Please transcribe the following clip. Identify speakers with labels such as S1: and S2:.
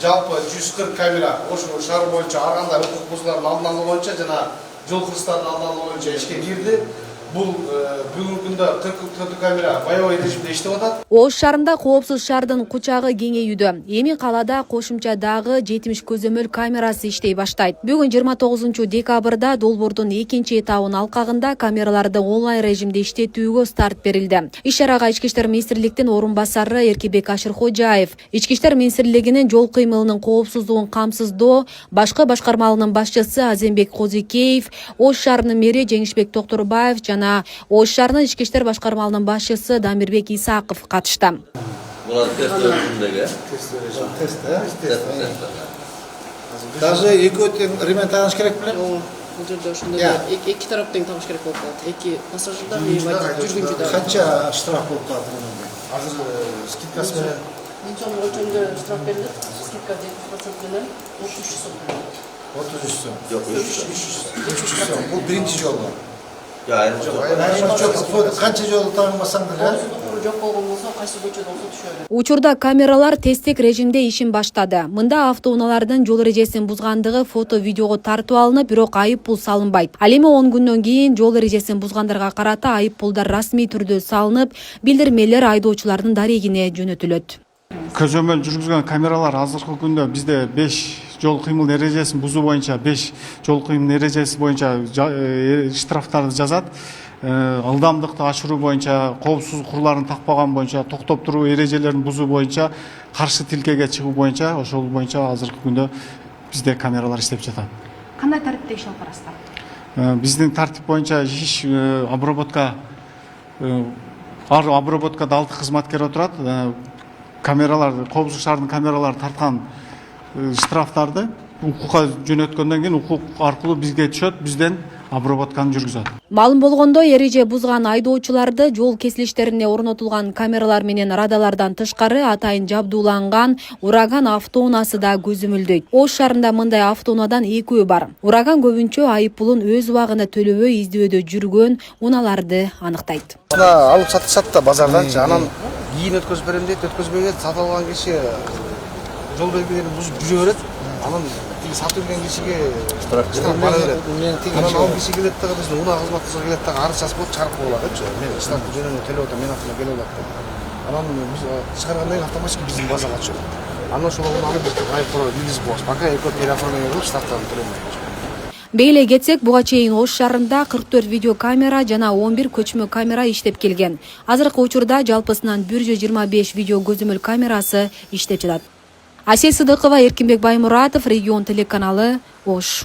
S1: Жалпы 140 камера ошол шаар боюнча ар кандай укук бузуулардын алдын алуу боюнча жана жол кырсыздардын алдын алуу боюнча ишке кирди. Бул бүгүнкү күндө 40 камера боевой режимде иштеп атат.
S2: Ош шаарында коопсуз шаардын кучагы кеңейүүдө. Эми калада кошумча дагы 70 көзөмөл камерасы иштей баштайт. Бүгүн 29 декабрда долбоордун экинчи этабынын алкагында камераларды онлайн режимде иштетүүгө старт берилди. Иш-чарага Ички иштер министрликтин орун басары Эркебек Ашырхожаев, Ички иштер министрлигинин жол кыймылынын коопсуздугун камсыздоо башкы башкармалыгынын башчысы Азембек Козикеев, Ош шаарынын мэри Жеңишбек Токторбаев жана Ош шаарынын Ички иштер башкармалыгынын башчысы Дамирбек Исаков катышты.
S3: Булар тест режимдеги.
S1: Даже экөө тең ремонт тагыш керек беле?
S4: Бул жерде ошондой эки тарап тең тагыш керек болуп калат. Эки пассажирдар, жүргүнчү да.
S1: Канча штраф болуп калат? Азыр скидкасы менен
S4: Мын сом өлчөмдө штраф берилет. Скидка 7% менен 33 сом.
S1: 33 сом.
S3: Жок, 300
S1: сом. Бул биринчи жолу. Канча жолу тагынбасаңдар?
S4: Жок болгон болсо кайсы көчөдө болсо түшө.
S2: Учурда камералар тесттик режимде ишин баштады. Мында автоунаалардын жол эрежесин бузгандыгы фото-видеого тартып алынып, бирок айып пул салынбайт. Ал эми 10 күндөн кийин жол эрежесин бузгандарга карата айып пулдар расмий түрдө салынып, билдирмелер айдоочулардын дарегине жөнөтүлөт.
S5: Көзөмөл жүргүзгөн камералар азыркы күндө бизде 5 жол кыймыл эрежесин бузуу боюнча 5 жол кыймыл эрежеси боюнча штрафтарды жазат. Ылдамдыкты ашыруу боюнча, коопсуз курларын такпаган боюнча, токтоп туруу эрежелерин бузуу боюнча, каршы тилкеге чыгуу боюнча, ошол боюнча азыркы күндө бизде камералар иштеп жатат.
S2: Кандай тартипте иш алып барасыздар?
S5: Биздин тартип боюнча иш обработкада 6 кызматкер отурат. Камералар, коопсуз шаардын камералары тарткан штрафтарды укукка жөнөткөндөн кийин укук аркылуу бизге түшөт, бизден обработканы жүргүзөт.
S2: Маалым болгондой, эреже бузган айдоочуларды жол кесилиштерине орнотулган камералар менен радалардан тышкары атайын жабдууланган Ураган автоунаасы да көзөмөлдөйт. Ош шаарында мындай автоунаадан экөө бар. Ураган көбүнчө айып пулун өз убагында төлөбөй издөөдө жүргөн унааларды аныктайт.
S1: Алып сатышат да базарданчы, анан кийин өткөзүп берем дейт, өткөзбөгөт, сатып алган киши жол белгилерин бузуп жүрө берет. Анан сатып берген кишиге штраф бара берет. Анан ал киши келет дагы биздин унаа кызматыбызга келет дагы арыз жазып коюп чыгарып коюлат. Мен штрафты жөнүнө төлөп атам, мен артыман келип атат деп. Анан биз чыгаргандан кийин автоматически биздин базага түшөт. Анан ошол унааны биз айыптоо билгизип коебуз. Пока экөө переоформление кылып штрафтарын төлөмөйбүз.
S2: Бейле кетсек, буга чейин Ош шаарында 44 видеокамера жана 11 көчмө камера иштеп келген. Азыркы учурда жалпысынан 125 видео көзөмөл камерасы иштеп жатат. Асел Сыдыкова, Эркинбек Баймуратов, Регион телеканалы, Ош.